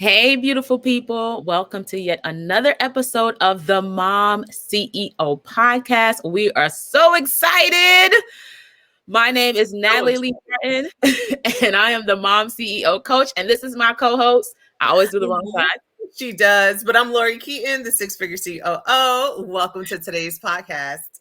Hey, beautiful people. Welcome to yet another episode of the Mom CEO podcast. We are so excited. My name is Natalie Lee Martin, and I am the Mom CEO coach. And this is my co host. I always do the wrong side. She does, but I'm Lori Keaton, the six-figure COO. Welcome to today's podcast.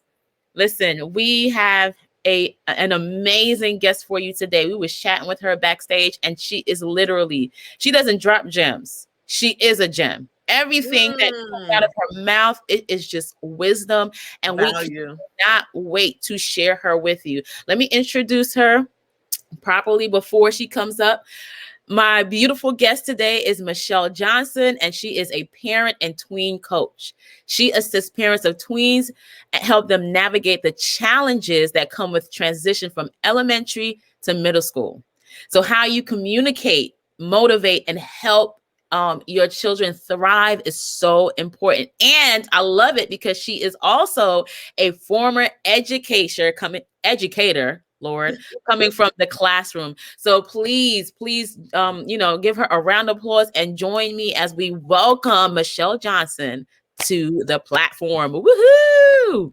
Listen, we have an amazing guest for you today. We was chatting with her backstage, and she doesn't drop gems. She is a gem. Everything that comes out of her mouth, it is just wisdom, and we cannot wait to share her with you. Let me introduce her properly before she comes up. My beautiful guest today is Michele Johnson, and she is a parent and tween coach. She assists parents of tweens and help them navigate the challenges that come with transition from elementary to middle school. So how you communicate, motivate, and help your children thrive is so important. And I love it because she is also a former educator coming from the classroom. So please, give her a round of applause and join me as we welcome Michele Johnson to the platform. Woohoo!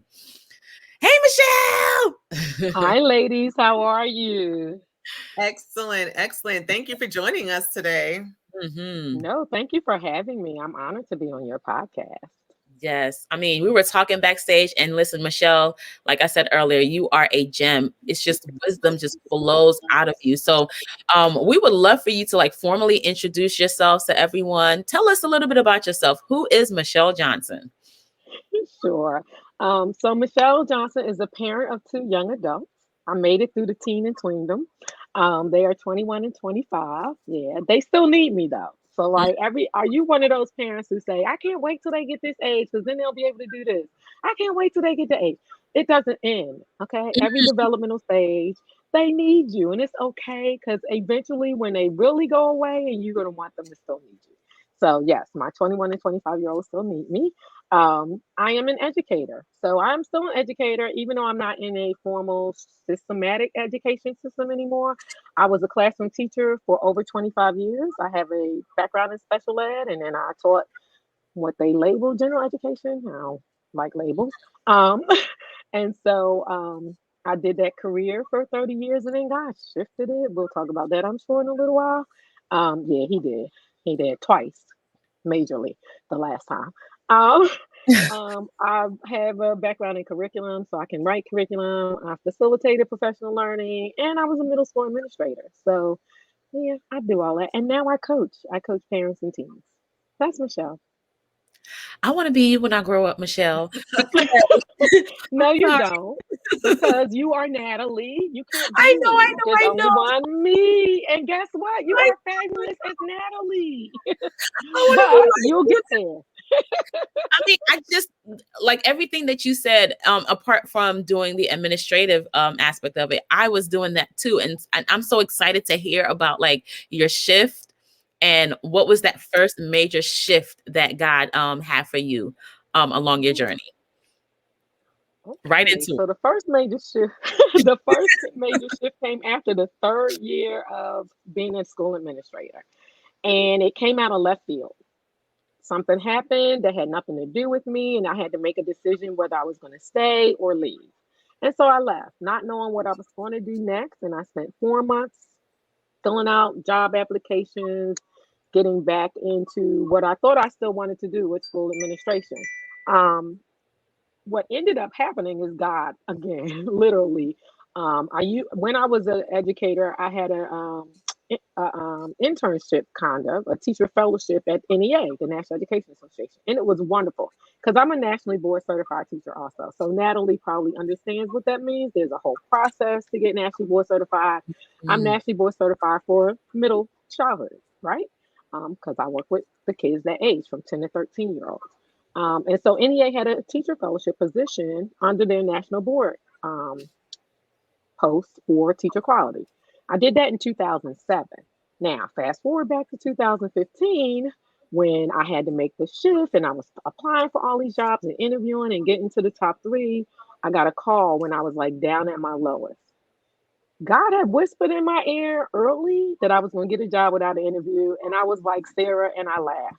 Hey, Michele! Hi, ladies. How are you? Excellent. Thank you for joining us today. Mm-hmm. No, thank you for having me. I'm honored to be on your podcast. Yes. I mean, we were talking backstage, and listen, Michele, like I said earlier, you are a gem. It's just wisdom just flows out of you. So we would love for you to formally introduce yourselves to everyone. Tell us a little bit about yourself. Who is Michele Johnson? Sure. So Michele Johnson is a parent of two young adults. I made it through the teen and tweendom. They are 21 and 25. Yeah, they still need me though. So are you one of those parents who say, I can't wait till they get this age because then they'll be able to do this. I can't wait till they get the age. It doesn't end. Okay. Every developmental stage, they need you. And it's okay because eventually when they really go away and you're going to want them to still need you. So yes, my 21 and 25-year-olds still need me. I am an educator. So I'm still an educator, even though I'm not in a formal systematic education system anymore. I was a classroom teacher for over 25 years. I have a background in special ed, and then I taught what they label general education. I don't like labels. Um, and so I did that career for 30 years, and then God shifted it. We'll talk about that, I'm sure, in a little while. Yeah, he did. He did twice, majorly, the last time. Um, I have a background in curriculum, so I can write curriculum. I facilitated professional learning, and I was a middle school administrator. So, yeah, I do all that. And now I coach. I coach parents and teens. That's Michele. I want to be you when I grow up, Michele. No, you don't. Because you are Natalie. You can't be I know. me. There's only one me. And guess what? You are fabulous as Natalie. But you'll get there. I mean, I just like everything that you said, apart from doing the administrative aspect of it, I was doing that too. And I'm so excited to hear about your shift and what was that first major shift that God had for you along your journey. Okay. Right into So the first major shift, came after the third year of being a school administrator. And it came out of left field. Something happened that had nothing to do with me, and I had to make a decision whether I was going to stay or leave. And so I left, not knowing what I was going to do next. And I spent 4 months filling out job applications, getting back into what I thought I still wanted to do with school administration. Um, what ended up happening is God again, literally. When I was an educator, I had a internship, kind of a teacher fellowship at NEA, the National Education Association, and it was wonderful because I'm a nationally board certified teacher also. So Natalie probably understands what that means. There's a whole process to get nationally board certified. I'm nationally board certified for middle childhood, right? Because I work with the kids that age from 10 to 13-year-olds. And so NEA had a teacher fellowship position under their national board post for teacher quality. I did that in 2007. Now, fast forward back to 2015 when I had to make the shift and I was applying for all these jobs and interviewing and getting to the top three. I got a call when I was down at my lowest. God had whispered in my ear early that I was going to get a job without an interview. And I was like Sarah, and I laughed.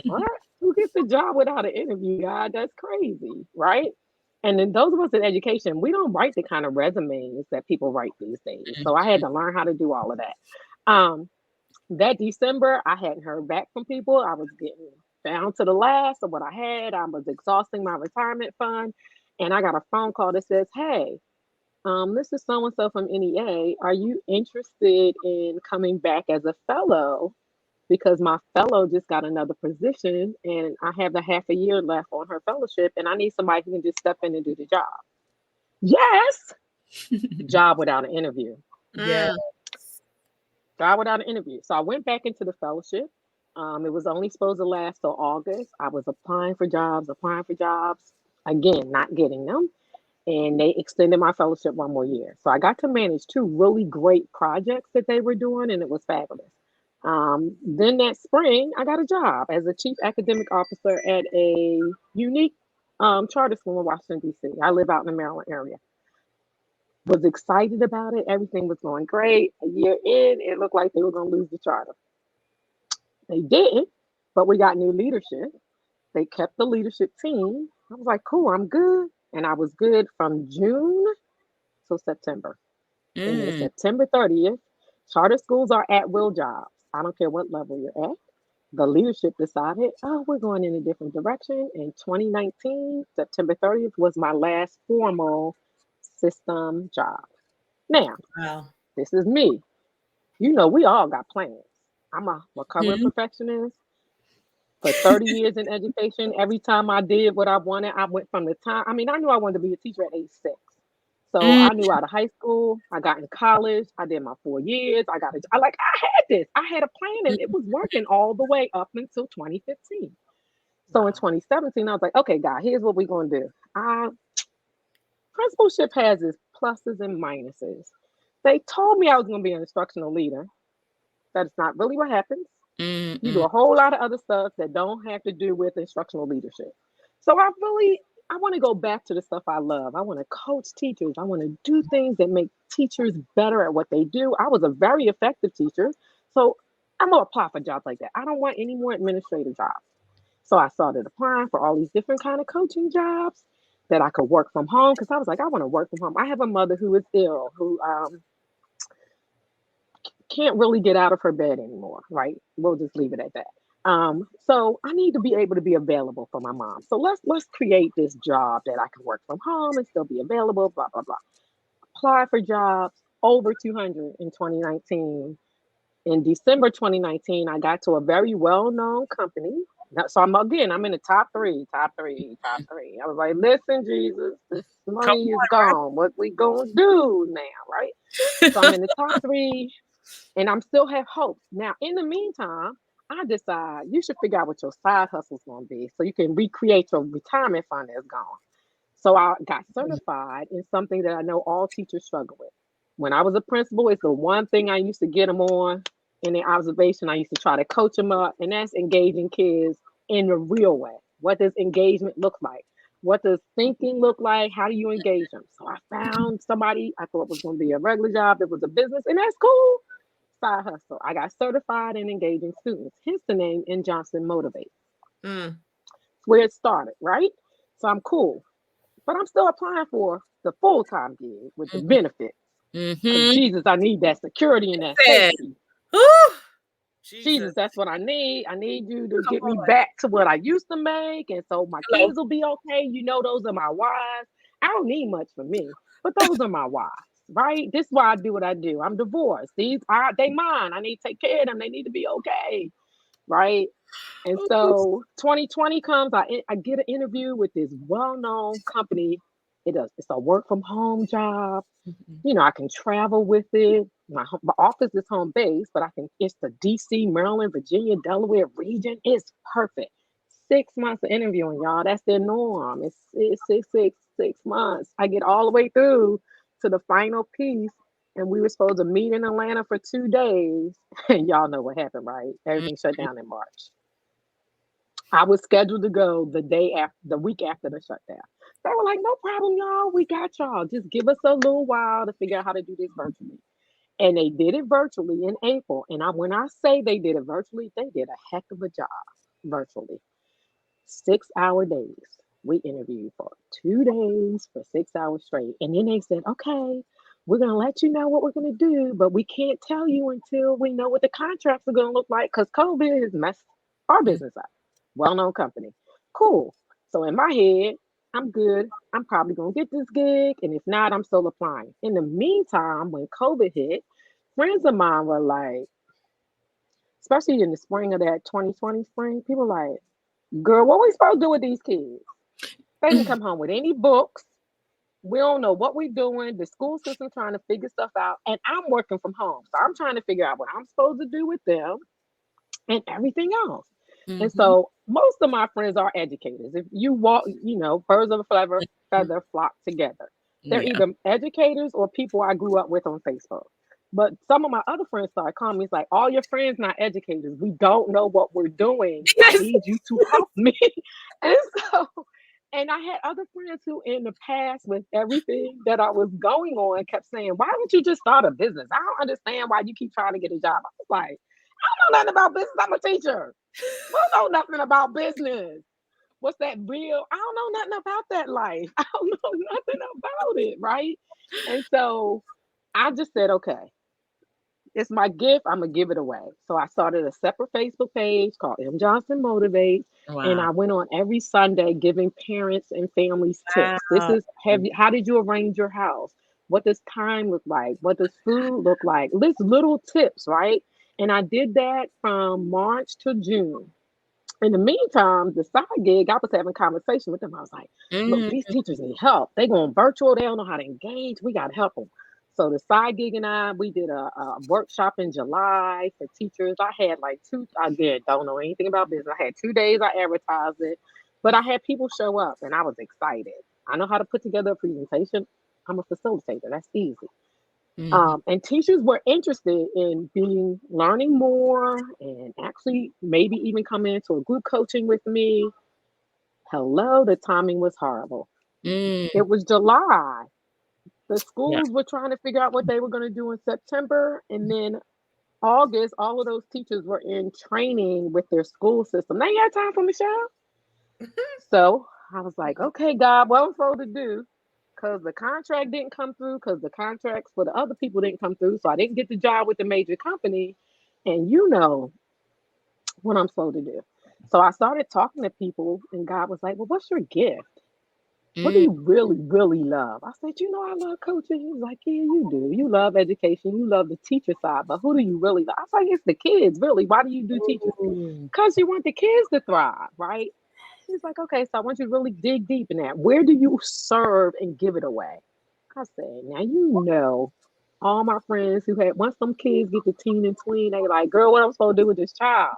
What? Who gets a job without an interview, God? That's crazy, right? And then those of us in education, we don't write the kind of resumes that people write these days. So I had to learn how to do all of that. Um, that December, I hadn't heard back from people. I was getting down to the last of what I had. I was exhausting my retirement fund. And I got a phone call that says, hey, this is so and so from NEA. Are you interested in coming back as a fellow? Because my fellow just got another position and I have a half a year left on her fellowship and I need somebody who can just step in and do the job. Yes. Job without an interview. Yeah. Job without an interview. So I went back into the fellowship. It was only supposed to last till August. I was applying for jobs, again, not getting them. And they extended my fellowship one more year. So I got to manage two really great projects that they were doing, and it was fabulous. Then that spring, I got a job as a chief academic officer at a unique charter school in Washington, D.C. I live out in the Maryland area. Was excited about it. Everything was going great. A year in, it looked like they were going to lose the charter. They didn't, but we got new leadership. They kept the leadership team. I was like, cool, I'm good. And I was good from June till September. And then September 30th, charter schools are at will jobs. I don't care what level you're at. The leadership decided, oh, we're going in a different direction. In 2019, September 30th was my last formal system job. Now, Wow. this is me. You know, we all got plans. I'm a recovering perfectionist. For 30 years in education, every time I did what I wanted, I went from the time, I mean, I knew I wanted to be a teacher at age 6. So I knew out of high school, I got in college, I did my 4 years, I had this. I had a plan and it was working all the way up until 2015. So in 2017, I was like, okay, God, here's what we're going to do. Principalship has its pluses and minuses. They told me I was going to be an instructional leader. That's not really what happens. You do a whole lot of other stuff that don't have to do with instructional leadership. So I want to go back to the stuff I love. I want to coach teachers. I want to do things that make teachers better at what they do. I was a very effective teacher. So I'm going to apply for jobs like that. I don't want any more administrative jobs. So I started applying for all these different kind of coaching jobs that I could work from home because I was like, I want to work from home. I have a mother who is ill, who can't really get out of her bed anymore, right? We'll just leave it at that. So I need to be able to be available for my mom. So let's create this job that I can work from home and still be available, blah, blah, blah. Apply for jobs, over 200 in 2019. In December 2019, I got to a very well-known company. So I'm in the top three. I was like, listen, Jesus, this money is gone. What we gonna do now, right? So I'm in the top three. And I'm still have hope. Now, in the meantime, I decide you should figure out what your side hustle is going to be so you can recreate your retirement fund that's gone. So I got certified in something that I know all teachers struggle with. When I was a principal, it's the one thing I used to get them on in the observation. I used to try to coach them up, and that's engaging kids in a real way. What does engagement look like? What does thinking look like? How do you engage them? So I found somebody I thought was going to be a regular job. It was a business, and that's cool. Side hustle. I got certified in engaging students. Hence the name in Johnsonmotivate. It's where it started, right? So I'm cool. But I'm still applying for the full-time gig with the benefits. Because Jesus, I need that security and that safety. Jesus, that's what I need. I need you to get me back to what I used to make. And so my kids will be okay. You know, those are my whys. I don't need much for me, but those are my whys, right? This is why I do what I do. I'm divorced. They mine. I need to take care of them. They need to be okay, right? And so 2020 comes, I get an interview with this well-known company. It's a work from home job. You know, I can travel with it. My office is home base, but it's the DC, Maryland, Virginia, Delaware region. It's perfect. 6 months of interviewing, y'all. That's their norm. It's 6 months. I get all the way through to the final piece. And we were supposed to meet in Atlanta for 2 days. And y'all know what happened, right? Everything shut down in March. I was scheduled to go the week after the shutdown. They were like, no problem, y'all. We got y'all. Just give us a little while to figure out how to do this virtually. And they did it virtually in April. And when I say they did it virtually, they did a heck of a job virtually. 6-hour days. We interviewed for 2 days for 6 hours straight. And then they said, okay, we're going to let you know what we're going to do, but we can't tell you until we know what the contracts are going to look like because COVID has messed our business up. Well known company. Cool. So in my head, I'm good. I'm probably going to get this gig. And if not, I'm still applying. In the meantime, when COVID hit, friends of mine were like, especially in the spring of that 2020 spring, people were like, girl, what we supposed to do with these kids? They didn't come home with any books. We don't know what we're doing. The school system trying to figure stuff out. And I'm working from home. So I'm trying to figure out what I'm supposed to do with them and everything else. And Mm-hmm. so most of my friends are educators. If you walk, birds of a feather flock together. They're Yeah. either educators or people I grew up with on Facebook. But some of my other friends started calling me. It's like, all your friends not educators. We don't know what we're doing. I Yes. need you to help me. And so, and I had other friends who in the past with everything that I was going on kept saying, why don't you just start a business? I don't understand why you keep trying to get a job. I was like, I don't know nothing about business. I'm a teacher. I don't know nothing about business. What's that real? I don't know nothing about that life. I don't know nothing about it, right? And so I just said, okay, it's my gift. I'm gonna give it away. So I started a separate Facebook page called Johnsonmotivate, and Wow. I went on every Sunday giving parents and families tips. This Wow. is heavy. How did you arrange your house? What does time look like? What does food look like? List little tips, right? And I did that from March to June. In the meantime, the side gig, I was having conversation with them. I was like, look, Mm. these teachers need help. They going virtual. They don't know how to engage. We got to help them. So the side gig and I, we did a workshop in July for teachers. I had like again, don't know anything about business. I had 2 days I advertised it, but I had people show up and I was excited. I know how to put together a presentation. I'm a facilitator. That's easy. Mhm. And teachers were interested in learning more and actually maybe even come into a group coaching with me. Hello, the timing was horrible. Mm. It was July. The Yeah. schools were trying to figure out what they were going to do in September. And then August, all of those teachers were in training with their school system. They ain't got time for Michelle. So I was like, okay, God, what am I supposed to do? Because the contract didn't come through, because the contracts for the other people didn't come through. So I didn't get the job with the major company. And you know what I'm supposed to do. So I started talking to people, and God was like, well, what's your gift? What do Mm. you really, really love? I said, I love coaching. He was like, yeah, you do. You love education. You love the teacher side. But who do you really love? I was like, it's the kids, really. Why do you do teachers? Ooh. Because you want the kids to thrive, right? He's like, okay, so I want you to really dig deep in that. Where do you serve and give it away? I said, now all my friends who had once some kids get to teen and tween, they like, girl, what I'm supposed to do with this child?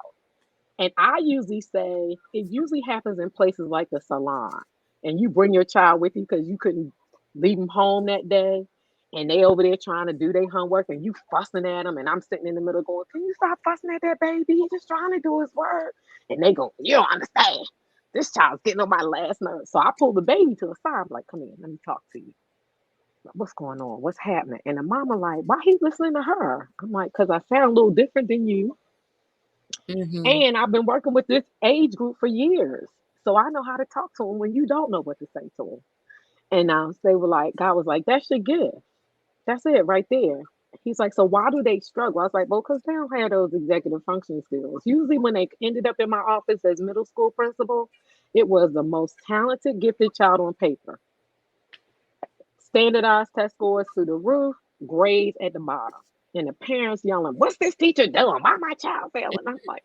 And I usually say it usually happens in places like the salon. And you bring your child with you because you couldn't leave them home that day. And they over there trying to do their homework and you fussing at them. And I'm sitting in the middle going, can you stop fussing at that baby? He's just trying to do his work. And they go, you don't understand. This child's getting on my last nerve. So I pull the baby to the side. I'm like, come here, let me talk to you. What's going on? What's happening? And the mama like, why he listening to her? I'm like, because I sound a little different than you. Mhm. And I've been working with this age group for years. So I know how to talk to them when you don't know what to say to them. And they were like, God was like, that's your gift. That's it right there. He's like, so why do they struggle? I was like, well, because they don't have those executive function skills. Usually when they ended up in my office as middle school principal, it was the most talented, gifted child on paper. Standardized test scores through the roof, grades at the bottom. And the parents yelling, what's this teacher doing? Why my child failing? I'm like,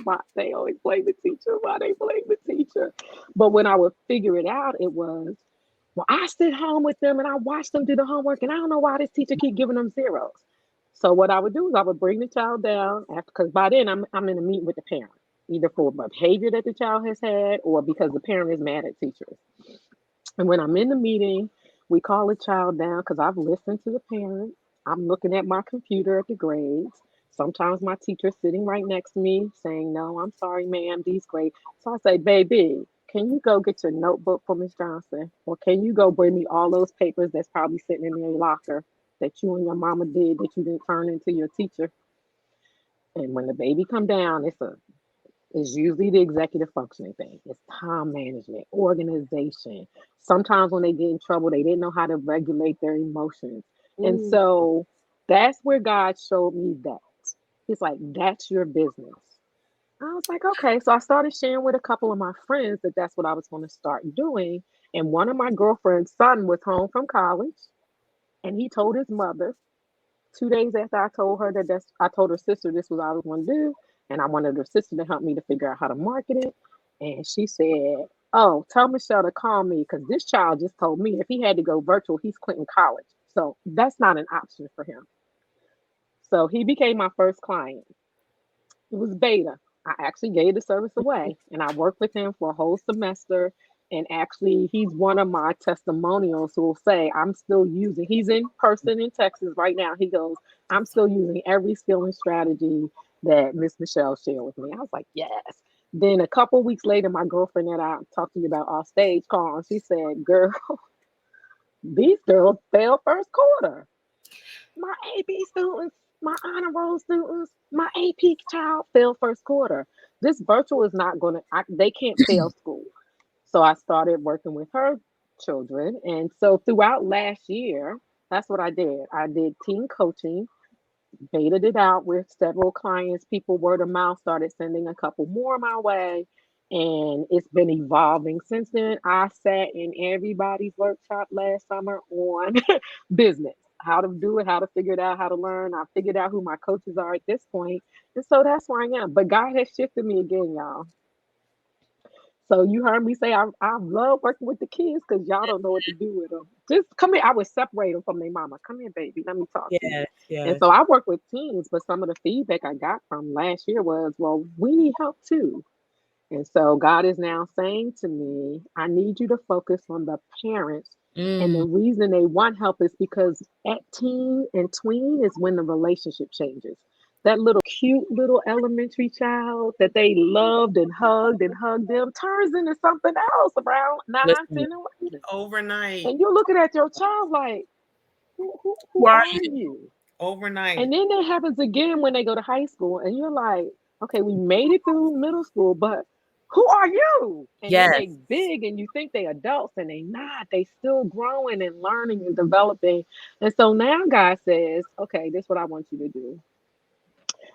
why they always blame the teacher? Why they blame the teacher? But when I would figure it out, it was, well, I sit home with them and I watch them do the homework, and I don't know why this teacher keep giving them zeros. So what I would do is I would bring the child down after, because by then I'm in a meeting with the parent, either for behavior that the child has had or because the parent is mad at teachers. And when I'm in the meeting, we call the child down because I've listened to the parent. I'm looking at my computer at the grades. Sometimes my teacher's sitting right next to me saying, no, I'm sorry, ma'am, these grades. So I say, baby, can you go get your notebook for Miss Johnson? Or can you go bring me all those papers that's probably sitting in your locker that you and your mama did that you didn't turn into your teacher? And when the baby come down, it's usually the executive functioning thing. It's time management, organization. Sometimes when they get in trouble, they didn't know how to regulate their emotions. And Ooh. so that's where God showed me that. He's like, that's your business. I was like, okay. So I started sharing with a couple of my friends that that's what I was going to start doing. And one of my girlfriend's son was home from college, and he told his mother 2 days after I told her I told her sister this was what I was going to do, and I wanted her sister to help me to figure out how to market it. And she said, "Oh, tell Michelle to call me because this child just told me if he had to go virtual, he's quitting college. So that's not an option for him." So he became my first client. It was beta. I actually gave the service away and I worked with him for a whole semester. And actually, he's one of my testimonials who will say, I'm still using, he's in person in Texas right now. He goes, I'm still using every skill and strategy that Miss Michelle shared with me. I was like, yes. Then a couple weeks later, my girlfriend that I talked to you about off stage called and she said, girl, these girls failed first quarter. My AP students, my honor roll students, my AP child failed first quarter. This virtual is not going to, they can't fail school. So I started working with her children. And so throughout last year, that's what I did. I did teen coaching, baited it out with several clients. People word of mouth started sending a couple more my way. And it's been evolving since then. I sat in everybody's workshop last summer on business, how to do it, how to figure it out, how to learn. I figured out who my coaches are at this point. And so that's where I am. But God has shifted me again, y'all. So you heard me say I love working with the kids because y'all don't know what to do with them. Just come here. I would separate them from their mama. Come here, baby. Let me talk to you. Yes, And yes. so I work with teens, but some of the feedback I got from last year was, well, we need help too. And so God is now saying to me, I need you to focus on the parents. And the Mm, reason they want help is because at teen and tween is when the relationship changes. That little cute little elementary child that they loved and hugged them turns into something else around 9, 10, listen, and 11. Overnight. And you're looking at your child like, who who are are you? you? Overnight. And then that happens again when they go to high school, and you're like, okay, we made it through middle school, but who are you? And then they Yes, big, and you think they adults, and they not. They still growing and learning and developing. And so now God says, okay, this is what I want you to do.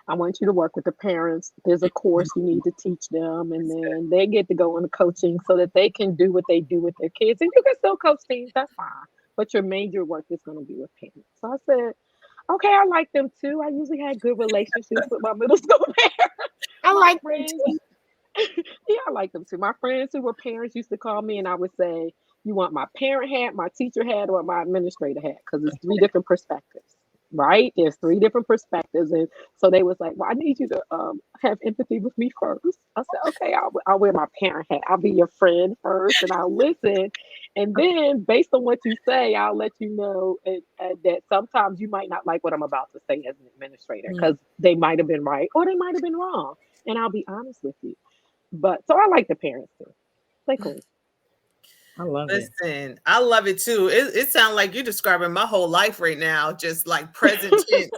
I want you to work with the parents. There's a course you need to teach them, and That's good. then they get to go into coaching so that they can do what they do with their kids. And you can still coach teams, that's fine. But your major work is going to be with parents. So I said, okay, I like them too. I usually had good relationships with my middle school parents. I My like them friends, too. yeah, I like them too. My friends who were parents used to call me and I would say, you want my parent hat, my teacher hat, or my administrator hat? Because it's three different perspectives, right? There's three different perspectives. And so they was like, well, I need you to have empathy with me first. I said, okay, I'll wear my parent hat. I'll be your friend first and I'll listen. And then based on what you say, I'll let you know that sometimes you might not like what I'm about to say as an administrator Mm, because they might have been right or they might have been wrong. And I'll be honest with you. But so I like the parents too. They cool. I love it. Listen, I love it too. It sounds like you're describing my whole life right now, just like present tense.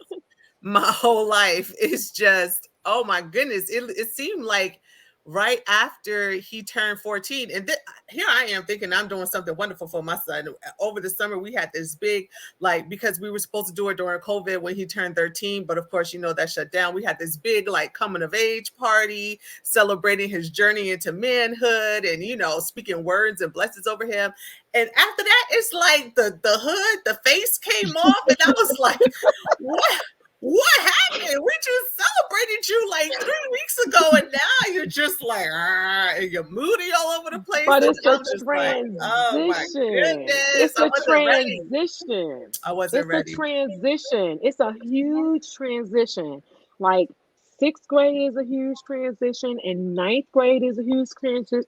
My whole life is just, oh my goodness. It seemed like right after he turned 14, and here I am thinking I'm doing something wonderful for my son. Over the summer, we had this big, like, because we were supposed to do it during COVID when he turned 13, but of course, that shut down. We had this big, like, coming of age party celebrating his journey into manhood and, speaking words and blessings over him. And after that, it's like the hood, the face came off, and I was like, what? What happened? We just celebrated you like 3 weeks ago, and now you're just like, and you're moody all over the place. But And it's a I'm just like, oh my transition. goodness, It's I a wasn't ready. transition. I wasn't It's a ready. transition. It's a huge transition. Like sixth grade is a huge transition, and ninth grade is a huge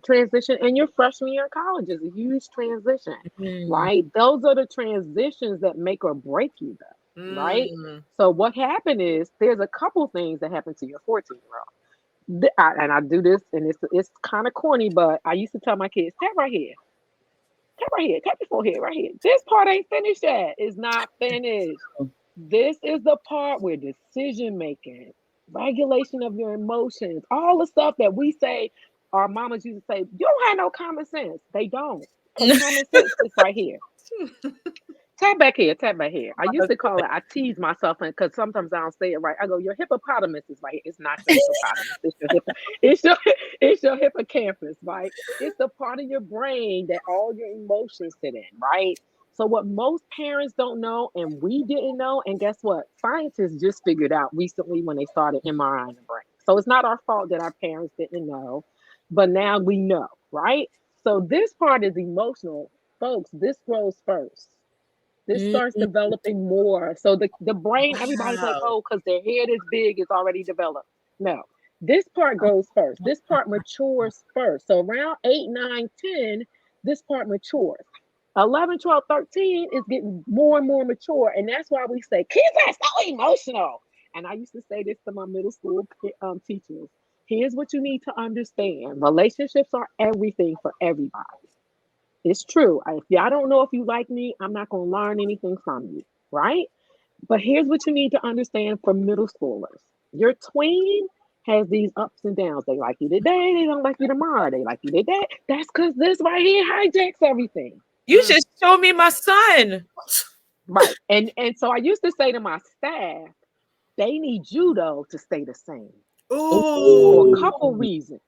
transition, and your freshman year of college is a huge transition, Mm, right? Those are the transitions that make or break you, though, right? Mm, So what happened is there's a couple things that happen to your 14-year-old. And I do this, and it's kind of corny, but I used to tell my kids, tap right here, tap right here, tap your forehead right here. This part ain't finished yet. It's not finished. This is the part where decision making, regulation of your emotions, all the stuff that we say, our mamas used to say, you don't have no common sense. They don't. Because common sense is right here. Tap back here, tap back here. I used to call it, I tease myself because sometimes I don't say it right. I go, your hippopotamus is right here. It's not your hippopotamus. It's your hippocampus, right? It's the part of your brain that all your emotions sit in, right? So what most parents don't know and we didn't know, and guess what? Scientists just figured out recently when they started MRI in the brain. So it's not our fault that our parents didn't know, but now we know, right? So this part is emotional. Folks, this grows first. This starts Mm, developing more. So the brain, everybody's like, Wow. oh, because their head is big, it's already developed. No, this part goes first. This part matures first. So around 8, 9, 10, this part matures. 11, 12, 13 is getting more and more mature. And that's why we say, kids are so emotional. And I used to say this to my middle school teachers. Here's what you need to understand. Relationships are everything for everybody. It's true. If I don't know if you like me, I'm not going to learn anything from you, right? But here's what you need to understand for middle schoolers. Your tween has these ups and downs. They like you today, they don't like you tomorrow. They like you today. That's because this right here hijacks everything. you just showed me my son. Right. And so I used to say to my staff, they need you though to stay the same for a Ooh. couple reasons.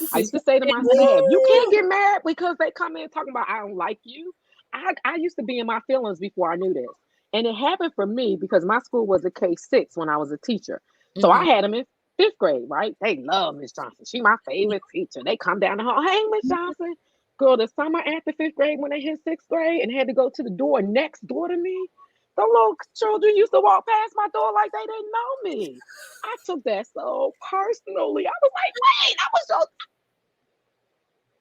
This I is used to say to my staff, you Ooh. can't get mad because they come in talking about I don't like you. I used to be in my feelings before I knew this. And it happened for me because my school was a K-6 when I was a teacher. So I Mhm. had them in fifth grade, right? They love Miss Johnson. She my favorite teacher. They come down the hall, hey, Miss Johnson. Girl, the summer after fifth grade when they hit sixth grade and had to go to the door next door to me, the little children used to walk past my door like they didn't know me. I took that so personally. I was like, wait, I was so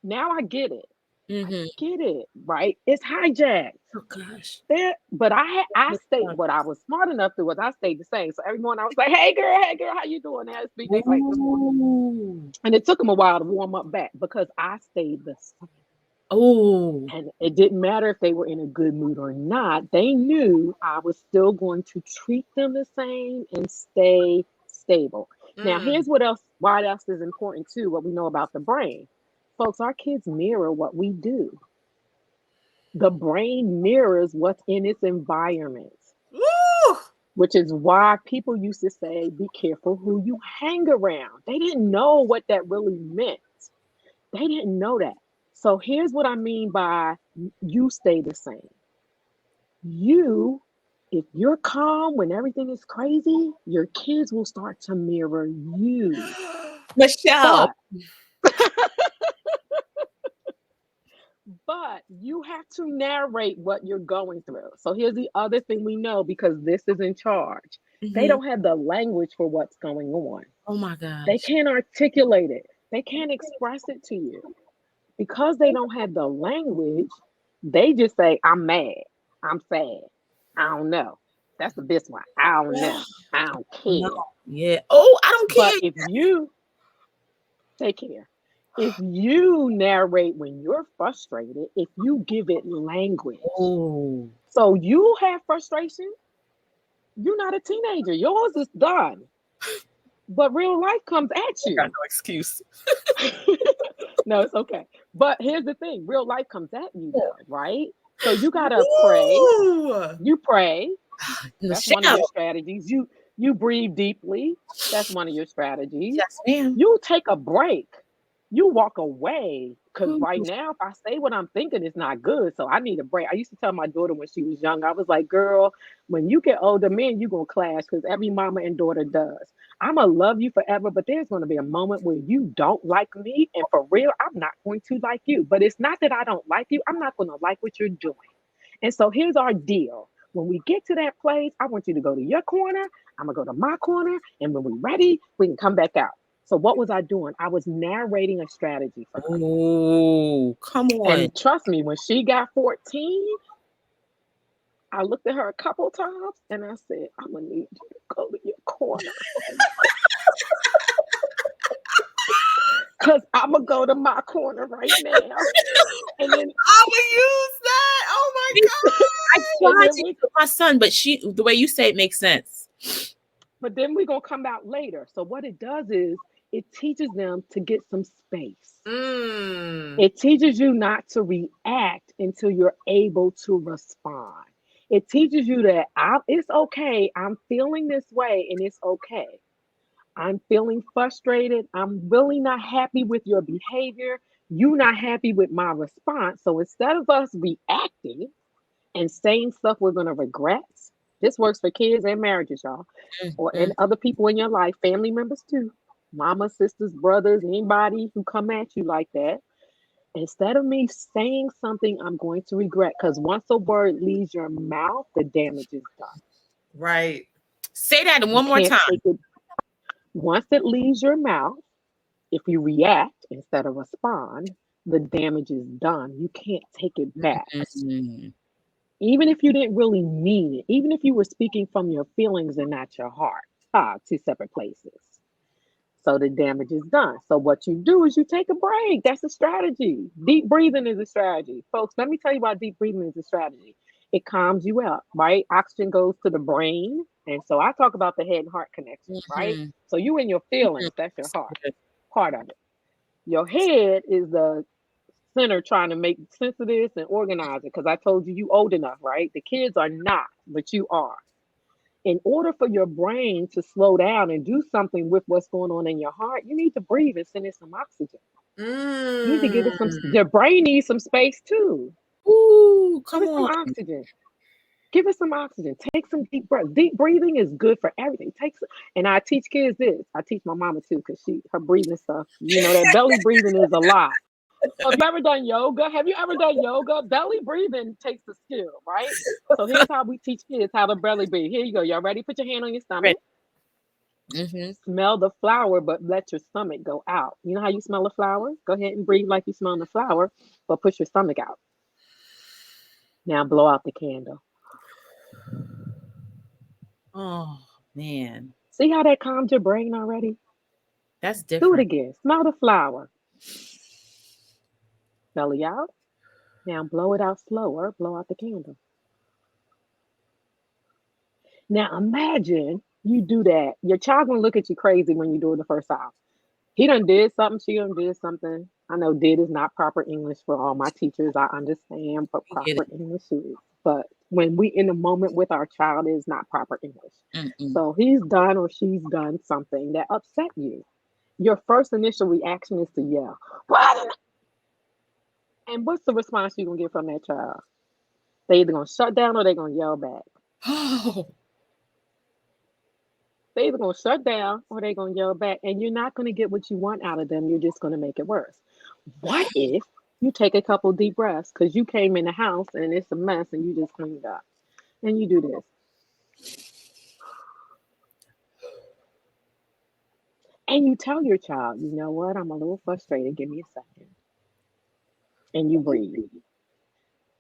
now I get it. I Mhm. get it, right? It's hijacked. Oh gosh. There, but I stayed. What I was smart enough to was I stayed the same. So every morning I was like, hey girl, how you doing?" They speak they like good morning, Ooh. and it took them a while to warm up back because I stayed the same. Oh. And it didn't matter if they were in a good mood or not. They knew I was still going to treat them the same and stay stable. Now, Mm. here's what else. Why else is important too? What we know about the brain, folks. Our kids mirror what we do. The brain mirrors what's in its environment, Woo. which is why people used to say, be careful who you hang around. They didn't know what that really meant. They didn't know that. So here's what I mean by you stay the same. You, if you're calm when everything is crazy, your kids will start to mirror you. Michelle. But But you have to narrate what you're going through. So here's the other thing we know because this is in charge. They Mhm. don't have the language for what's going on. Oh my They gosh. can't articulate it. They can't express it to you. Because they don't have the language, they just say, I'm mad. I'm sad. I don't know. That's the best one. I don't know. I don't No. care. Yeah. Oh, I don't But care. if you take care, if you narrate when you're frustrated, if you give it language, Oh. so you have frustration. You're not a teenager. Yours is done. But real life comes at I got you. no excuse. No, it's okay. But here's the thing real life comes at you, Yeah. though, right? So you got to pray. Woo. You pray. That's one of Michelle. your strategies. You breathe deeply. That's one of your strategies. Yes, ma'am. You take a break. You walk away because Ooh. right now, if I say what I'm thinking, it's not good. So I need a break. I used to tell my daughter when she was young, I was like, girl, when you get older, man, you're going to clash because every mama and daughter does. I'm going to love you forever, but there's going to be a moment where you don't like me. And for real, I'm not going to like you. But it's not that I don't like you. I'm not going to like what you're doing. And so here's our deal. When we get to that place, I want you to go to your corner. I'm going to go to my corner. And when we're ready, we can come back out. So what was I doing? I was narrating a strategy for her. Oh, come on. And trust me, when she got 14, I looked at her a couple times and I said, I'm going to need you to go to your corner. Cause I'm gonna go to my corner right now. And then I would use that. Oh my I God. and tried then to we with my son, but the way you say it makes sense. but then we're gonna come out later. So what it does is it teaches them to get some space. Mm. It teaches you not to react until you're able to respond. It teaches you that it's okay. I'm feeling this way and it's okay. I'm feeling frustrated. I'm really not happy with your behavior. You're not happy with my response. So instead of us reacting and saying stuff we're going to regret, this works for kids and marriages, y'all, or and Mhm. other people in your life, family members too, mama, sisters, brothers, anybody who come at you like that. Instead of me saying something I'm going to regret, because once a word leaves your mouth, the damage is done. Right. Say that You one more can't time. take it. Once it leaves your mouth, if you react instead of respond, the damage is done. You can't take it back. Mhm. Even if you didn't really mean it, even if you were speaking from your feelings and not your heart. Two separate places. So the damage is done. So what you do is you take a break. That's a strategy. Deep breathing is a strategy. Folks, let me tell you why deep breathing is a strategy. It calms you out, right? Oxygen goes to the brain. And so I talk about the head and heart connection, right? Mhm. So you in your Mhm. feelings, that's your heart, part of it. Your head is the center trying to make sense of this and organize it. Because I told you old enough, right? The kids are not, but you are. In order for your brain to slow down and do something with what's going on in your heart, you need to breathe and send it some oxygen. You need to give it some, Mm. your brain needs some space too. Ooh, Give come it some on. oxygen. Give it some oxygen. Take some deep breaths. Deep breathing is good for everything. And I teach kids this. I teach my mama too, because her breathing stuff, that belly breathing is a lot. So if you ever done yoga, have you ever done yoga? Belly breathing takes a skill, right? So here's how we teach kids how to belly breathe. Here you go. Y'all ready? Put your hand on your stomach. Ready. Mhm. Smell the flower, but let your stomach go out. You know how you smell a flower? Go ahead and breathe like you smell the flower, but push your stomach out. Now blow out the candle. Oh man, See how that calmed your brain already? that's Do it different. again. Smell the flower. Belly out. Now blow it out slower. Blow out the candle. Now imagine you do that. Your child gonna look at you crazy when you do it the first time. He done did something, she done did something. I know did is not proper English for all my teachers. I understand what We get proper English is. But when we in the moment with our child is not proper English. it. Mm-mm. So he's done or she's done something that upset you. Your first initial reaction is to yell. What? And what's the response you're gonna get from that child? They either gonna shut down or they gonna yell back. Oh, They either gonna shut down or they gonna yell back, and you're not gonna get what you want out of them. You're just gonna make it worse. What if you take a couple deep breaths because you came in the house and it's a mess and you just cleaned up, and you do this, and you tell your child, you know what, I'm a little frustrated. Give me a second, and you breathe.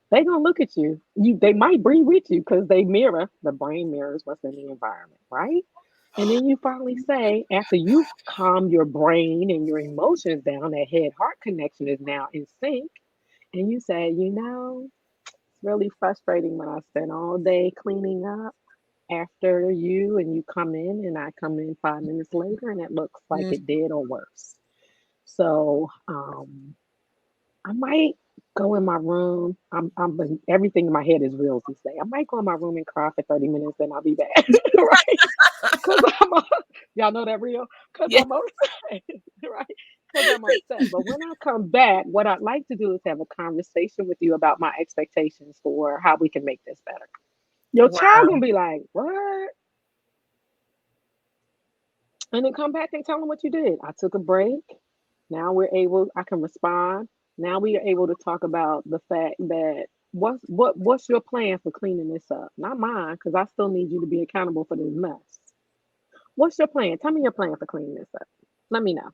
They gonna look at you. They might breathe with you because they mirror. The brain mirrors what's in the environment, right? And then you finally say, after you've calmed your brain and your emotions down, that head heart connection is now in sync. And you say, it's really frustrating when I spend all day cleaning up after you and you come in and I come in 5 minutes later and it looks like mm, it did or worse. So I might go in my room. Everything in my head is real these days. I might go in my room and cry for 30 minutes, then I'll be back. Right? Because y'all know that real? Because yeah. I'm upset. Right? Because I'm upset. But when I come back, what I'd like to do is have a conversation with you about my expectations for how we can make this better. Your child Wow. gonna be like, what? And then come back and tell them what you did. I took a break. Now I can respond. Now we are able to talk about the fact that what's your plan for cleaning this up? Not mine, because I still need you to be accountable for this mess. What's your plan? Tell me your plan for cleaning this up. Let me know.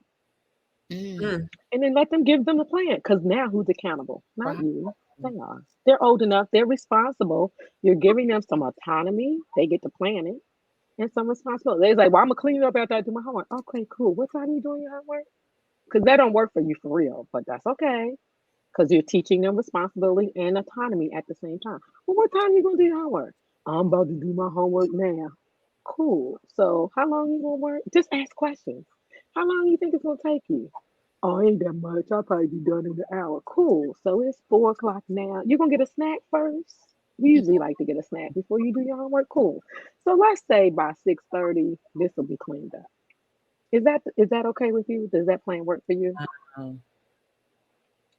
Mm, Mm. And then let them give them a plan. Because now who's accountable? Not wow. you. They are. They're old enough. They're responsible. You're giving them some autonomy. They get to plan it. And some responsibility. They're like, well, I'm gonna clean it up after I do my homework. Okay, cool. What time are you doing your homework? because that don't work for you for real, but that's okay because you're teaching them responsibility and autonomy at the same time. Well, what time you gonna do your homework? I'm about to do my homework now. Cool. So how long you gonna work? Just ask questions. How long you think it's gonna take you? Oh, ain't that much. I'll probably be done in an hour. Cool. So it's 4 o'clock now. You gonna get a snack first? We usually like to get a snack before you do your homework. Cool. So let's say by 6:30, this will be cleaned up. Is that okay with you? Does that plan work for you? Oh,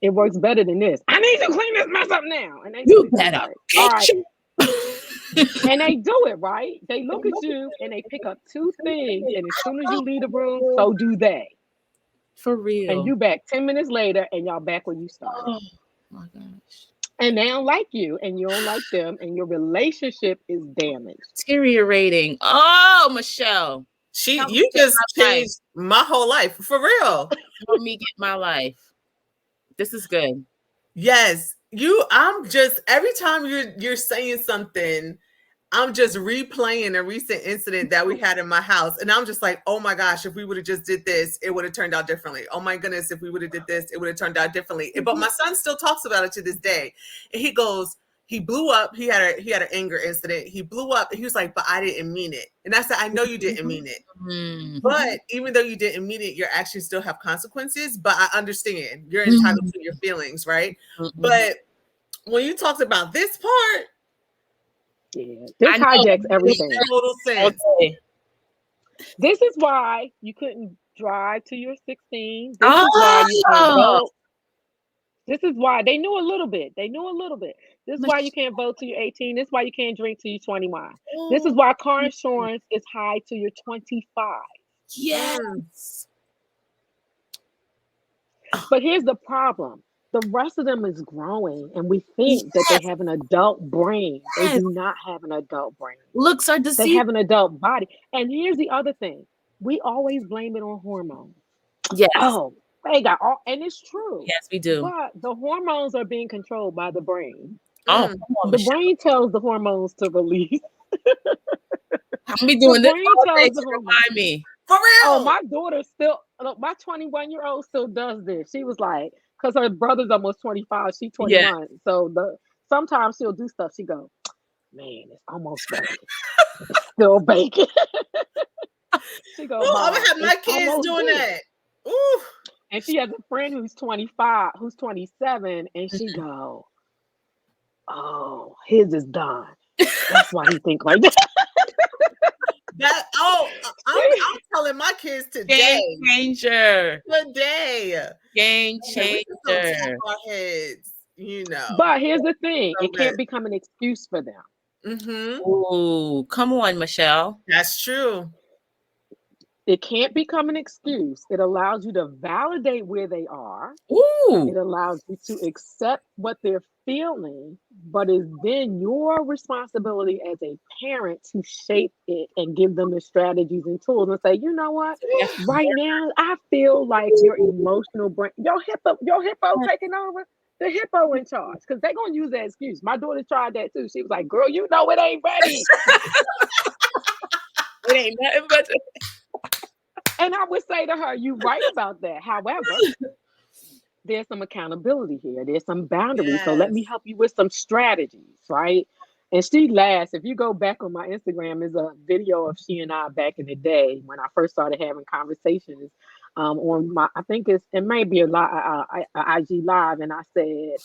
It works better than this. I need to clean this mess up now. And they do you it. better Right. All right. get you. And they do it, right? They look at you and they pick up two things. And as soon as you leave the room, so do they. For And real. you back 10 minutes later and y'all back where you started. Oh my gosh. And they don't like you and you don't like them and your relationship is damaged. Deteriorating. Oh, Michelle. Help me You get just my life. changed my whole life for real. Help me get my life. This is good. Yes, I'm just every time you're saying something, I'm just replaying a recent incident that we had in my house, and I'm just like, oh my gosh, if we would have just did this, it would have turned out differently. Oh my goodness, if we would have did this, it would have turned out differently. But my son still talks about it to this day, and he goes, he blew up. He had an anger incident. He blew up, and he was like, but I didn't mean it. And I said, I know you didn't mean it. Mm. But even though you didn't mean it, your actions still have consequences. But I understand you're entitled to your feelings, right? But when you talked about this part, yeah, this hijacks everything. Total sense. Okay. This is why you couldn't drive till you're 16. This is why you can't vote. This is why they knew a little bit. They knew a little bit. This is why you can't vote till you're 18. This is why you can't drink till you're 21. This is why car insurance is high till you're 25. Yes. But here's the problem. The rest of them is growing, and we think that they have an adult brain. They do not have an adult brain. Looks are They deceiving. have an adult body. And here's the other thing. We always blame it on hormones. Yes. Oh, they got all, and it's true. Yes, we do. But the hormones are being controlled by the brain. Oh, come on, The Michelle. brain tells the hormones to release. I'll be doing The this brain all tells day the to hormones. remind me. For real. Oh, my daughter still, look, my 21-year-old still does this. She was like, because her brother's almost 25, she's 21. So sometimes she'll do stuff. She go, man, it's almost baking. Still baking. She go, Ooh, I'm "Mom, gonna have my it's kids almost doing there." that. Ooh. And she has a friend who's 25, who's 27, and she go, oh, his is done. That's why he think like that. I'm telling my kids today. Game changer. Today. Game We just don't tap changer. our heads, you know. But here's the thing. So It can't good. become an excuse for them. Mm-hmm. Ooh, come on, Michelle. That's true. It can't become an excuse. It allows you to validate where they are. Ooh. It allows you to accept what they're feeling, but it's then your responsibility as a parent to shape it and give them the strategies and tools and say, you know what? Right now, I feel like your emotional brain, your hippo taking over. The hippo in charge, because they're gonna use that excuse. My daughter tried that too. She was like, girl, you know it ain't ready. It ain't nothing but And I would say to her, you're right about that. However, there's some accountability here. There's some boundaries. So let me help you with some strategies, right? And she laughs. If you go back on my Instagram, there's a video of she and I back in the day when I first started having conversations on my, I think it may be a IG live. And I said,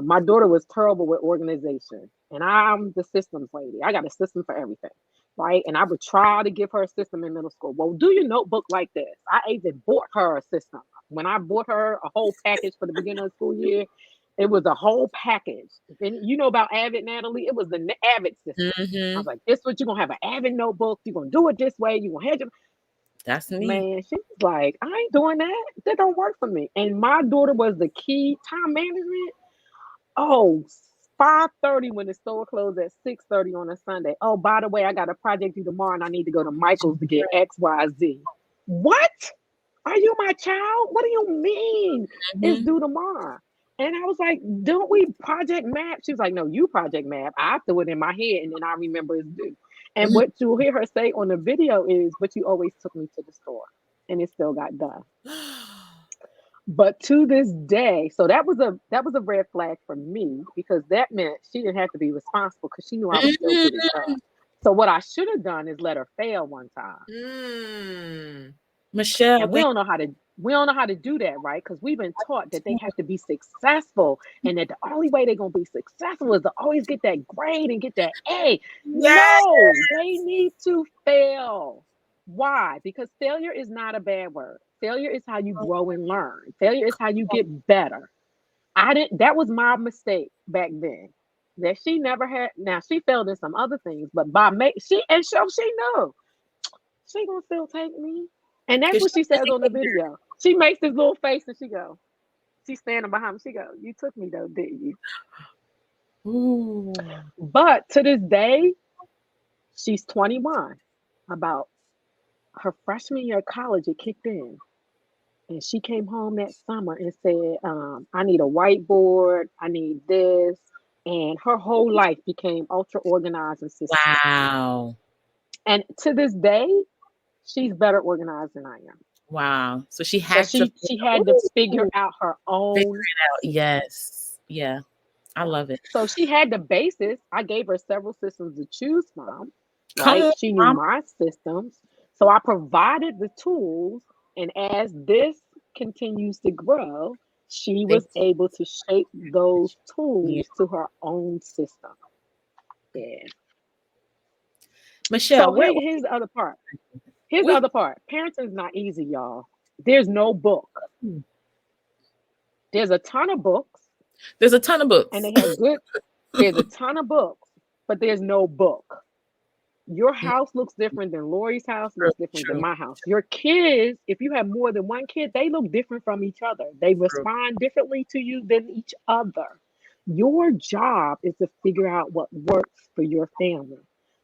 my daughter was terrible with organization. And I'm the systems lady. I got a system for everything. Right. And I would try to give her a system in middle school. Well, do your notebook like this. I even bought her a system. When I bought her a whole package for the beginning of the school year, it was a whole package. And you know about Avid, Natalie? It was the Avid system. I was like, this is what you're going to have, an Avid notebook. You're going to do it this way. You're going to have your... That's me. Man, she was like, I ain't doing that. That don't work for me. And my daughter was the key time management. Oh, 5:30 when the store closed at 6:30 on a Sunday. Oh, by the way, I got a project due tomorrow and I need to go to Michael's to get XYZ. What? Are you my child? What do you mean it's due tomorrow? And I was like, don't we project map? She was like, no, you project map. I threw it in my head and then I remember it's due. And what you'll hear her say on the video is, but you always took me to the store and it still got done. But to this day, so that was a red flag for me because that meant she didn't have to be responsible because she knew I would still get it Mhm. done. So what I should have done is let her fail one time. Mm. Michelle, And we don't know how to do that, right? Because we've been taught that they have to be successful and that the only way they're gonna be successful is to always get that grade and get that A. yes. No, they need to fail. Why? Because failure is not a bad word. Failure is how you grow and learn. Failure is how you get better. I didn't that was my mistake back then. That she never had now she failed in some other things, but by make she and so she knew she gonna still take me. And that's 'Cause what she she's says on the educator. video. She makes this little face and she go, she's standing behind me. She go, you took me though, didn't you? Ooh. But to this day, she's 21. About her freshman year of college, it kicked in. And she came home that summer and said, I need a whiteboard, I need this. And her whole life became ultra organized and systematic. Wow. And to this day, she's better organized than I am. Wow. So she But had to she had to figure ooh, out her figure own it out. system. Yes. Yeah. I Yeah. love it. So she had the basis. I gave her several systems to choose from, Come right? on, She knew mom. my systems. So I provided the tools. And as this continues to grow, she They- was able to shape those yeah. tools to her own system. Yeah. Michelle, So where here's the other part. Here's the we other part. Parenting is not easy, y'all. There's no book. There's a ton of books, there's a ton of and books. they have good, there's a ton of books, but there's no book. Your house looks different than Lori's house, True, looks different than true, my house. Your kids, if you have more than one kid, they look different from each other. They true. respond differently to you than each other. Your job is to figure out what works for your family.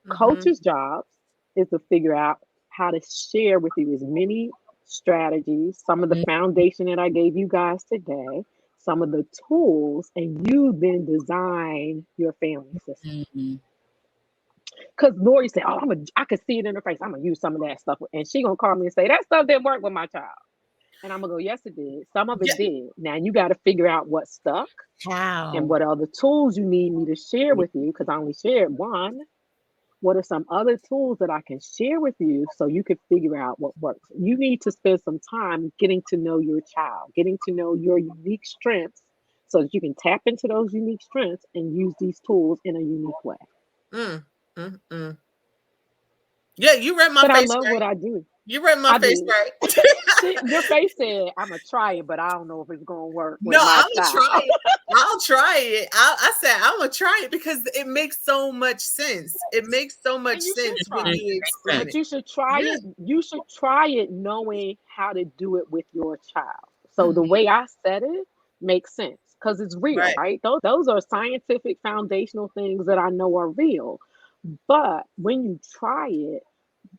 Mm-hmm. Coach's job is to figure out how to share with you as many strategies, some of the foundation that I gave you guys today, some of the tools, and you then design your family system. Mhm. Because Lori said, "Oh, I could see it in her face. I'm gonna use some of that stuff," and she gonna call me and say that stuff didn't work with my child. And I'm gonna go, "Yes, it did. Some of Yeah. it did. Now you got to figure out what stuck and How? what other tools you need me to share with you. Because I only shared one. What are some other tools that I can share with you so you can figure out what works? You need to spend some time getting to know your child, getting to know your unique strengths, so that you can tap into those unique strengths and use these tools in a unique way." Mm. Mm-mm. Yeah, you read my But I face love what right. I do. You read my I face did. right. Your face said, "I'm gonna try it, but I don't know if it's gonna work No, with my I'm gonna try child." it. I'll try it. I said I'm gonna try it because it makes so much sense. It makes so much And you should sense when try Mhm. it. you Makes explain But it. sense. you should try Yeah. it. You should try it knowing how to do it with your child. So the Hmm. way I said it makes sense because it's real, Right. right? Those are scientific foundational things that I know are real. But when you try it,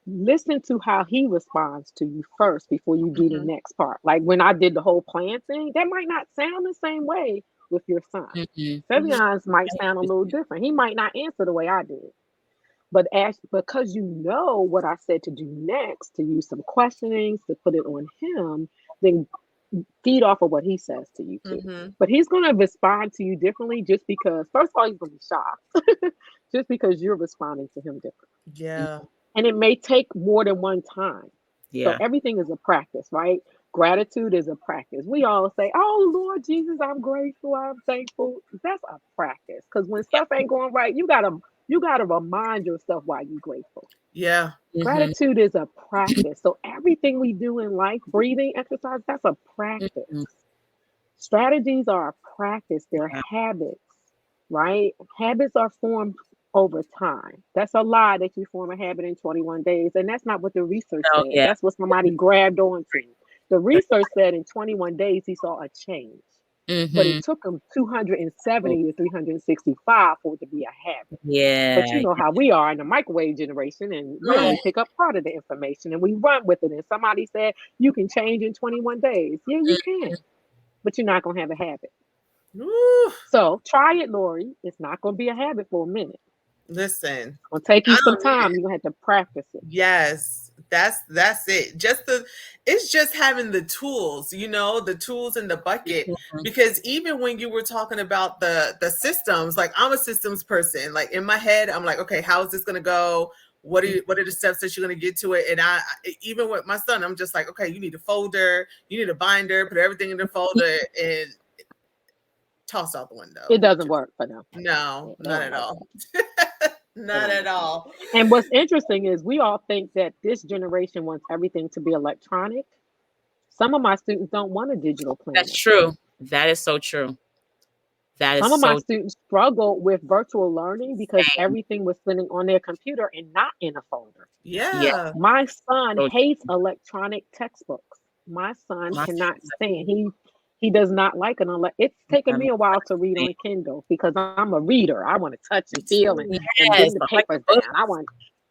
listen to how he responds to you first before you do the Hmm. next part. Like when I did the whole plan thing, that might not sound the same way with your son. Mhm. Hmm. Fevion's might sound a little different. He might not answer the way I did. But because you know what I said to do next, to use some questionings, to put it on him, then feed off of what he says to you too. Hmm. But he's going to respond to you differently just because, first of all, he's going to be shocked just because you're responding to him differently. Yeah. And it may take more than one time. So Yeah. everything is a practice, right? Gratitude is a practice. We all say, "Oh Lord Jesus, I'm grateful, I'm thankful." That's a practice. Because when stuff ain't going right, you gotta remind yourself why you're grateful. Yeah. Mhm. Gratitude is a practice. So everything we do in life, breathing, exercise, that's a Mhm. practice. Strategies are a practice, they're Yeah. habits, right? Habits are formed over time. That's a lie that you form a habit in 21 days. And that's not what the research So said. yeah. That's what somebody grabbed onto. The research said in 21 days he saw a change, but it Mhm. took him 270 to 365 for it to be a habit. But you Yeah. know how we are in the microwave generation, and we Mm. only pick up part of the information and we run with it. And somebody said you can change in 21 days. Yeah, you can, but you're not going to have a habit. Woo. So try it, Lori. It's not going to be a habit for a minute. Listen, It's going to take you I some don't need time. it. You're going to have to practice it. Yes. That's it. It's just having the tools, the tools in the bucket. Mhm. Because even when you were talking about the systems, like I'm a systems person. Like in my head, I'm like, okay, how is this gonna go? What are the steps that you're gonna get to it? And even with my son, I'm just like, okay, you need a folder, you need a binder, put everything in the folder and toss out the window. It doesn't work for them. No, It not don't at work. all. It Not don't at work. all. And what's interesting is we all think that this generation wants everything to be electronic. Some of my students don't want a digital That's planner. true. That is so true. That is Some of my so students struggle with virtual learning because same. everything was sitting on their computer and not in a folder. Yeah. Yeah. My son So hates electronic textbooks. My son my cannot stand. He does not like an It's taken me a while to read on Kindle because I'm a reader. I want to touch and Me feel too. and bring yes, the I like papers the down.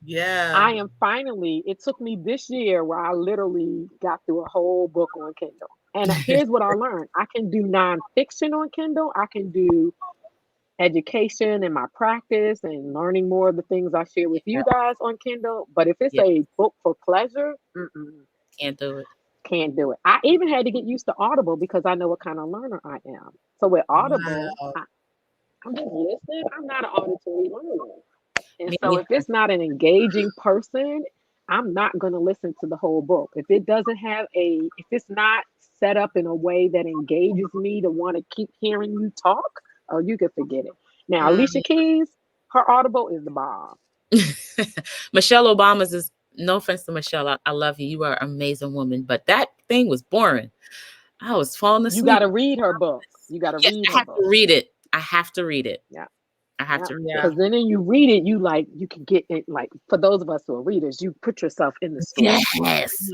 Yeah. I am finally, it took me this year where I literally got through a whole book on Kindle. And book. here's what I learned. I can do nonfiction on Kindle. I can do education and my practice and learning more of the things I share with Yeah, you guys on Kindle. But if it's yeah, a book for pleasure, can't do it. can't do it. I even had to get used to Audible because I know what kind of learner I am. So with Audible, Wow. I'm just listening. I'm not an auditory learner. And Me so if neither. it's not an engaging person, I'm not going to listen to the whole book. If it's not set up in a way that engages me to want to keep hearing you talk, oh, you can forget it. Now, Alicia Mm. Keys, her Audible is the bomb. Michelle Obama's is no offense to Michelle. I love you. You are an amazing woman. But that thing was boring. I was falling You got asleep. to read her books. You got to Yes, read I her have to books. read it. I have to read it. Yeah. I have Yeah, to read Yeah. it. because then you read it, you can get it. Like for those of us who are readers, you put yourself in the story, Yes.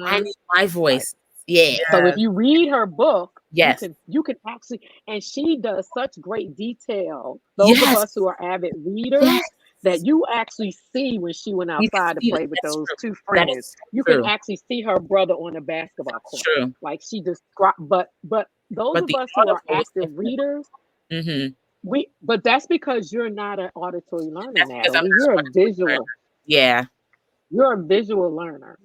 I Mhm. need my right? voice. Yeah. So if Yes. you read her book, Yes. you can actually, and she does such great detail. Those of Yes. us who are avid Yes. readers, that you actually see when she went You can outside to see it. play with That's those true. two That friends. is You can true. actually see her brother on the basketball That's court. true. Like she just dropped, but those But of the us who are audible is active different. readers, Mm-hmm. but that's because you're not an auditory learner, That's because I'm Natalie. You're a not a learner. visual. Yeah. You're a visual learner.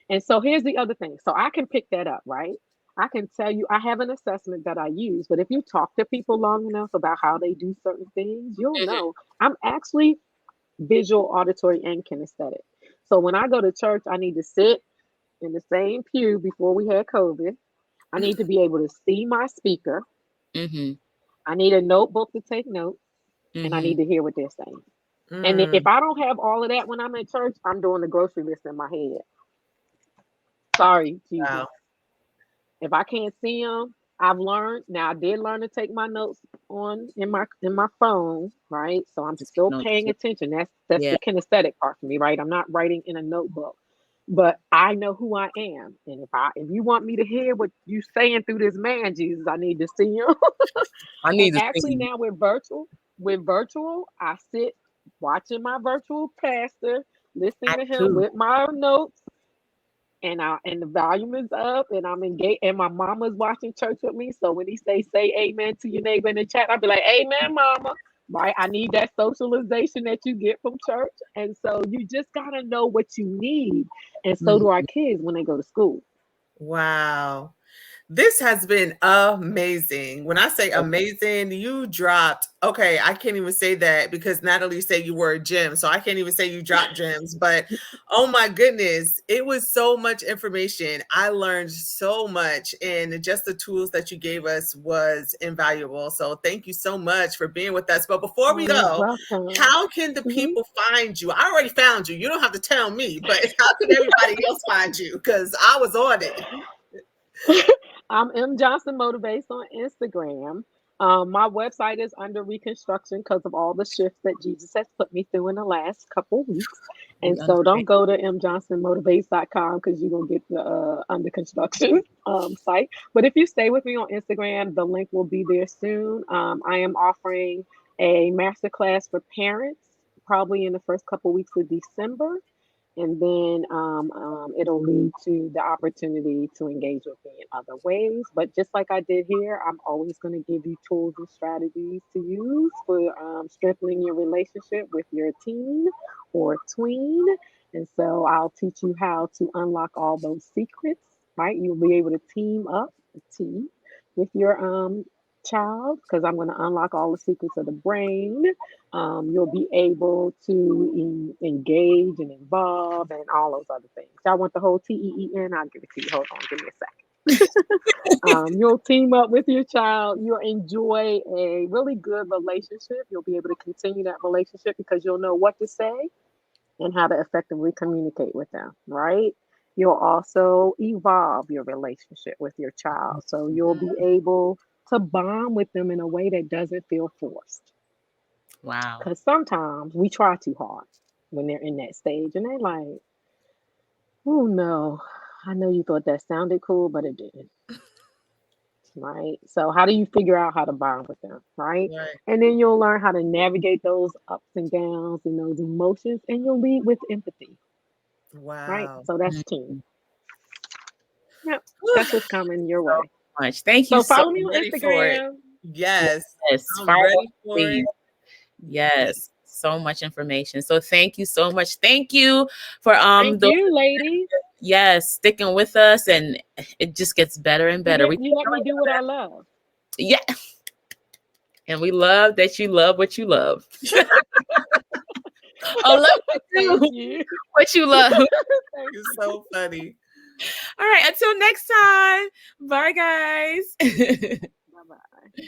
And so here's the other thing. So I can pick that up, right? I can tell you, I have an assessment that I use, but if you talk to people long enough about how they do certain things, you'll Mhm. know I'm actually visual, auditory, and kinesthetic. So when I go to church, I need to sit in the same pew before we had COVID. I need to be able to see my speaker. Mhm. I need a notebook to take notes, and I Mhm. need to hear what they're saying. And if Mm. I don't have all of that when I'm at church, I'm doing the grocery list in my head. Sorry, Jesus. Wow. If I can't see them, I've learned. Now I did learn to take my notes on in my phone, right? So I'm Just take still notes. paying attention. That's Yeah. the kinesthetic part for me, right? I'm not writing in a notebook, but I know who I am, and if you want me to hear what you saying through this man, Jesus, I need to see you. I And need to actually, see. now with virtual, I sit watching my virtual pastor, listening I to him too. with my notes and the volume is up and I'm engaged and my mama's watching church with me. So when he say amen to your neighbor in the chat, I'll be like, amen, mama. Right. I need that socialization that you get from church. And so you just gotta know what you need. And so do our Mhm. kids when they go to school. Wow. This has been amazing. When I say So amazing, you dropped, okay, I can't even say that because Natalie said you were a gem. So I can't even say you dropped gems, but oh my goodness, it was so much information. I learned so much, and just the tools that you gave us was invaluable. So thank you so much for being with us. But before Oh, we you're go, welcome. how can the Mhm. people find you? I already found you. You don't have to tell me, but how can everybody else find you? Because I was on it. I'm M. Johnson Motivates on Instagram. My website is under reconstruction because of all the shifts that Jesus has put me through in the last couple weeks. we And so don't understand. go to mjohnsonmotivates.com because you're going to get the under construction site. But if you stay with me on Instagram, the link will be there soon. I am offering a masterclass for parents probably in the first couple weeks of December, and then it'll lead to the opportunity to engage with me in other ways. But just like I did here, I'm always going to give you tools and strategies to use for strengthening your relationship with your teen or tween. And so I'll teach you how to unlock all those secrets, right? You'll be able to team up, a team, with your child, because I'm going to unlock all the secrets of the brain. You'll be able to engage and involve and all those other things. Y'all want the whole TEEN? I'll give it to you. Hold on, give me a second. You'll team up with your child. You'll enjoy a really good relationship. You'll be able to continue that relationship because you'll know what to say and how to effectively communicate with them, right? You'll also evolve your relationship with your child. So you'll be able to bond with them in a way that doesn't feel forced. Wow. Because sometimes we try too hard when they're in that stage and they're like, oh no, I know you thought that sounded cool, but it didn't. Right. So, how do you figure out how to bond with them? Right. Right. And then you'll learn how to navigate those ups and downs and those emotions, and you'll lead with empathy. Right. Wow. So, that's team. Yep. That's what's coming your So way. much. Thank you So, so follow me on Ready for it. Instagram. Yes. Yes. I'm Follow ready us, for please. it. Yes. So much information. So thank you so much. Thank you for Thank you, ladies. yes, sticking with us, and it just gets better and better. You let me do what I love. Yeah. And we love that you love what you love. I love Thank you. what you love. You're so funny. All right. Until next time. Bye, guys. Bye bye.